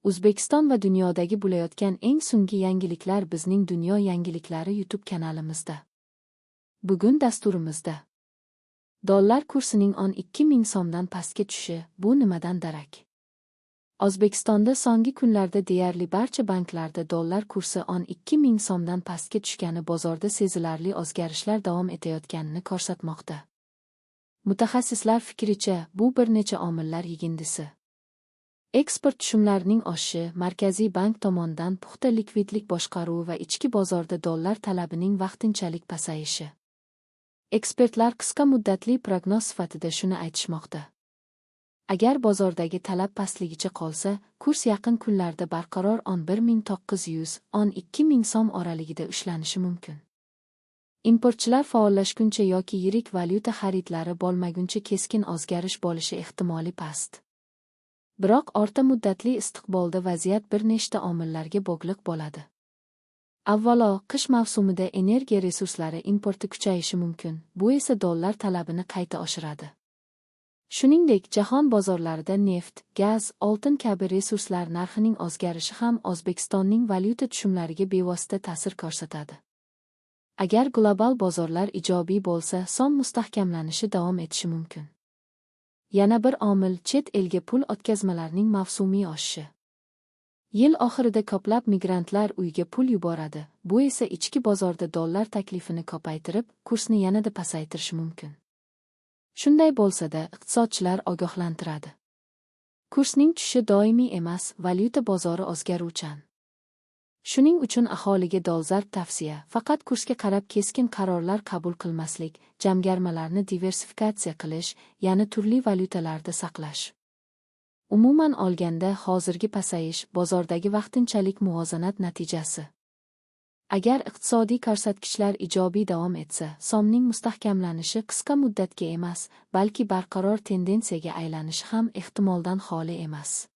O'zbekiston va dunyodagi bo'layotgan eng so'nggi yangiliklar bizning Dunyo yangiliklari YouTube kanalimizda. Bugun dasturimizda dollar kursining 12 ming so'mdan pastga tushishi, bu nimadan darak? O'zbekistonda so'nggi kunlarda deyarli barcha banklarda dollar kursi 12 ming so'mdan pastga tushgani bozorda sezilarli o'zgarishlar davom etayotganini ko'rsatmoqda. Mutaxassislar fikricha, bu bir necha omillar yigindisi. Eksport tushumlarining oshishi, Markaziy bank tomonidan puxta likvidlik boshqaruvi va ichki bozorda dollar talabining vaqtinchalik pasayishi. Ekspertlar qisqa muddatli prognoz sifatida shuni aytishmoqda. Agar bozordagi talab pastligicha qolsa, kurs yaqin kunlarda barqaror 11.900–12 ming so'm oralig'ida ushlanishi mumkin. Importchilar faollashguncha yoki yirik valyuta xaridlari bo'lmaguncha keskin o'zgarish bo'lishi ehtimoli past. Biroq o'rta muddatli istiqbolda vaziyat bir nechta omillarga bog'liq bo'ladi. Avvalo, qish mavsumida energiya resurslari importi kuchayishi mumkin, bu esa dollar talabini qayta oshiradi. Shuningdek, jahon bozorlarida neft, gaz, oltin kabi resurslar narxining o'zgarishi ham O'zbekistonning valyuta tushumlariga bevosita ta'sir ko'rsatadi. Agar global bozorlar ijobiy bo'lsa, so'm mustahkamlanishi davom etishi mumkin. Yana bir omil chet elga pul o'tkazmalarining mavsumiy oshishi. Yil oxirida ko'plab migrantlar uyga pul yuboradi, bu esa ichki bozorda dollar taklifini ko'paytirib, kursni yanada pasaytirishi mumkin. Shunday bo'lsa-da, iqtisodchilar ogohlantiradi. Kursning tushishi doimiy emas, valyuta bozori o'zgaruvchan. Shuning uchun aholiga dolzarb tavsiya, faqat kursga qarab keskin qarorlar qabul qilmaslik, jamg'armalarni diversifikatsiya qilish, ya'ni turli valyutalarda saqlash. Umuman olganda, hozirgi pasayish bozordagi vaqtinchalik muvozanat natijasi. Agar iqtisodiy ko'rsatkichlar ijobiy davom etsa, so'mning mustahkamlanishi qisqa muddatga emas, balki barqaror tendensiyaga aylanishi ham ehtimoldan xoli emas.